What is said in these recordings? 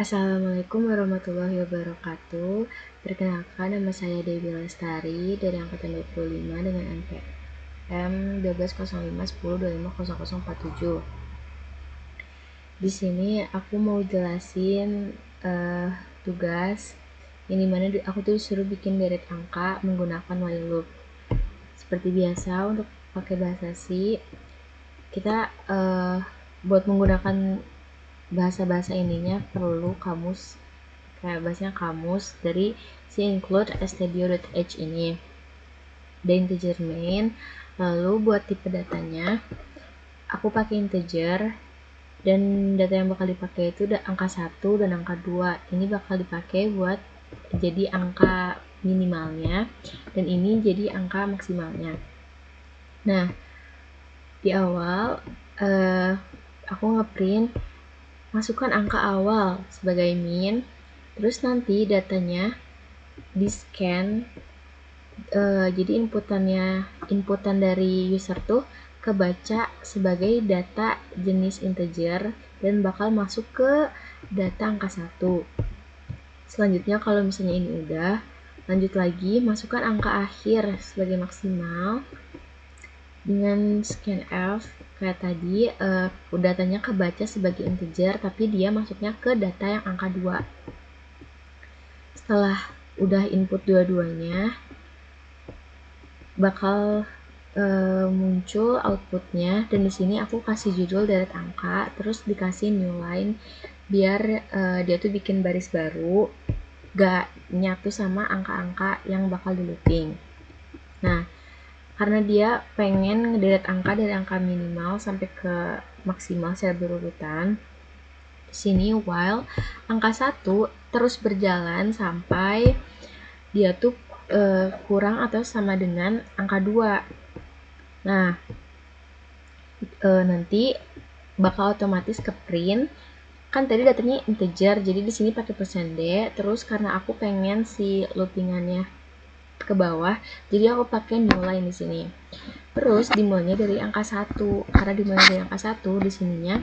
Assalamualaikum warahmatullahi wabarakatuh. Perkenalkan, nama saya Dewi Lestari dari angkatan 25 dengan NPM 120510250047. Di sini aku mau jelasin tugas yang dimana aku tuh disuruh bikin deret angka menggunakan while loop. Seperti biasa, untuk pakai bahasa C, kita buat menggunakan bahasa-bahasa ininya perlu kamus, kayak bahasanya kamus dari si include stdio.h ini, the integer main. Lalu buat tipe datanya aku pakai integer, dan data yang bakal dipakai itu angka 1 dan angka 2. Ini bakal dipakai buat jadi angka minimalnya, dan ini jadi angka maksimalnya. Nah, di awal aku ngeprint masukkan angka awal sebagai min, terus nanti datanya di scan. Jadi inputan dari user tuh kebaca sebagai data jenis integer dan bakal masuk ke data angka 1. Selanjutnya kalau misalnya ini udah, lanjut lagi masukkan angka akhir sebagai maksimal dengan scanf. Kayak tadi datanya kebaca sebagai integer tapi dia masuknya ke data yang angka 2. Setelah udah input dua-duanya, bakal muncul outputnya, dan di sini aku kasih judul deret angka, terus dikasih new line biar dia tuh bikin baris baru, gak nyatu sama angka-angka yang bakal di looping. Nah, karena dia pengen ngederet angka dari angka minimal sampai ke maksimal secara berurutan, di sini while angka 1 terus berjalan sampai dia tuh kurang atau sama dengan angka 2. Nah, nanti bakal otomatis ke print. Kan tadi datanya integer, jadi di sini pakai %d. Terus karena aku pengen si loopingannya ke bawah, jadi aku pakai new line di sini. Terus dimulainya dari angka 1. Karena dimulai dari angka 1, di sininya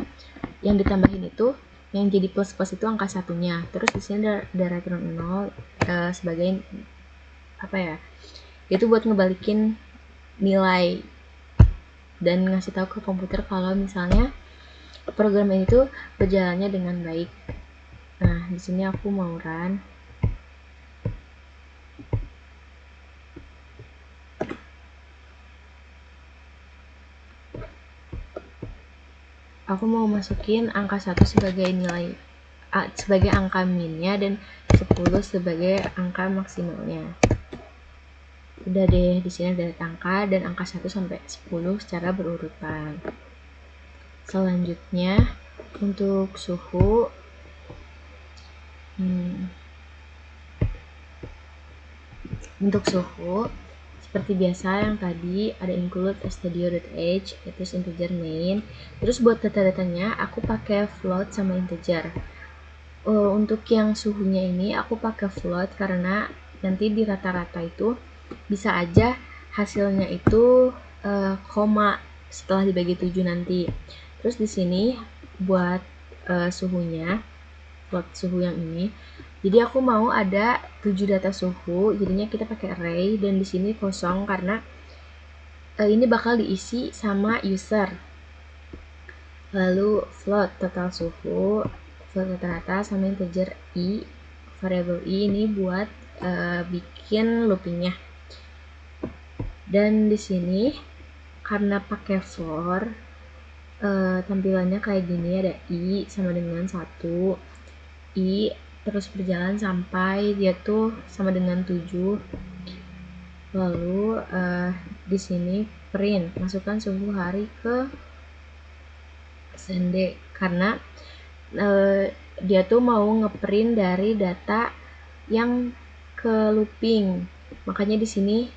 yang ditambahin itu yang jadi plus itu angka 1-nya. Terus di sini ada return 0 sebagai apa ya? Itu buat ngebalikin nilai dan ngasih tahu ke komputer kalau misalnya program ini tuh berjalannya dengan baik. Nah, di sini aku mau run. Aku mau masukin angka 1 sebagai nilai sebagai angka minnya dan 10 sebagai angka maksimalnya. Udah deh, di sini ada angka dan angka 1 sampai 10 secara berurutan. Selanjutnya untuk suhu, seperti biasa yang tadi ada include stdio.h, itu integer main. Terus buat data-datanya aku pakai float sama integer. Untuk yang suhunya ini aku pakai float karena nanti di rata-rata itu bisa aja hasilnya itu koma setelah dibagi 7 nanti. Terus di sini buat suhunya, float suhu yang ini, jadi aku mau ada 7 data suhu, jadinya kita pakai array, dan di sini kosong karena ini bakal diisi sama user. Lalu float total suhu, float rata-rata sama integer i, variable i ini buat bikin loopingnya. Dan di sini karena pakai for, tampilannya kayak gini, ada i sama dengan 1, i terus berjalan sampai dia tuh sama dengan 7. Lalu di sini print, masukkan suhu hari ke %d karena dia tuh mau ngeprint dari data yang ke looping. Makanya di sini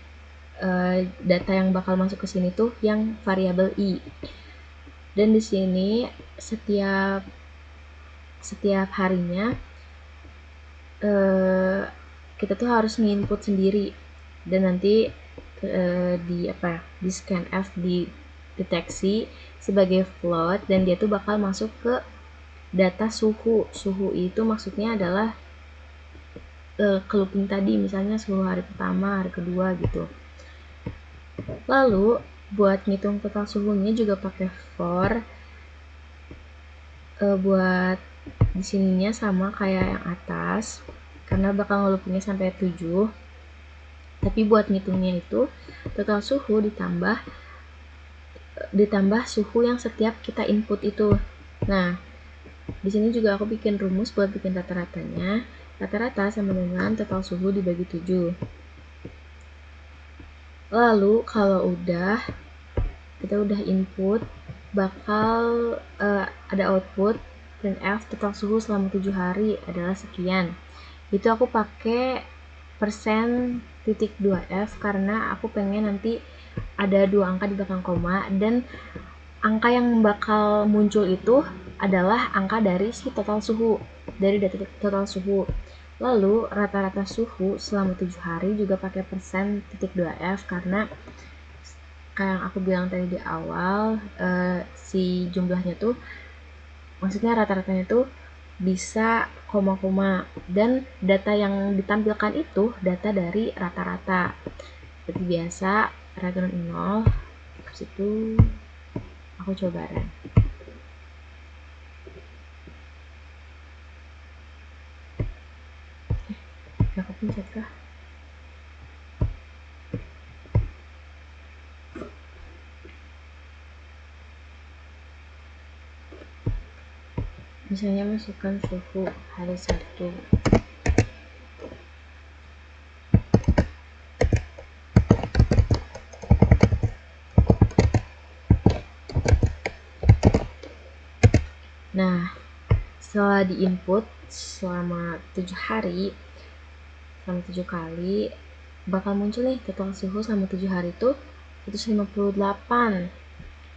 data yang bakal masuk ke sini tuh yang variabel i. Dan di sini setiap harinya kita tuh harus nginput sendiri, dan nanti di scanf di deteksi sebagai float, dan dia tuh bakal masuk ke data suhu. Suhu itu maksudnya adalah ke-looping tadi, misalnya suhu hari pertama, hari kedua gitu. Lalu buat ngitung total suhunya juga pakai for. Buat di sininya sama kayak yang atas, karena bakal ngeloopingnya sampai 7. Tapi buat ngitungnya itu total suhu ditambah suhu yang setiap kita input itu. Nah, di sini juga aku bikin rumus buat bikin rata-ratanya. Rata-rata sama dengan total suhu dibagi 7. Lalu kalau kita udah input, bakal ada output printf total suhu selama 7 hari adalah sekian. Itu aku pakai persen titik 2f karena aku pengen nanti ada 2 angka di belakang koma, dan angka yang bakal muncul itu adalah angka dari si total suhu, dari data total suhu. Lalu rata-rata suhu selama 7 hari juga pakai persen titik 2f karena kayak yang aku bilang tadi di awal, si jumlahnya tuh, maksudnya rata-ratanya tuh bisa koma-koma, dan data yang ditampilkan itu data dari rata-rata. Seperti biasa, rata 0, habis itu aku coba run. Aku pencet kah? Misalnya masukkan suhu hari Sabtu. Nah, setelah diinput selama 7 hari, selama 7 kali, bakal muncul nih total suhu selama 7 hari itu 158,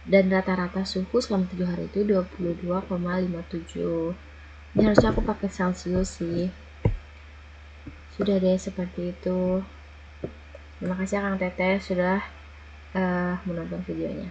dan rata-rata suhu selama 7 hari itu 22,57. Ini harusnya aku pakai Celsius sih. Sudah deh, seperti itu. Terima kasih Kang Teteh sudah menonton videonya.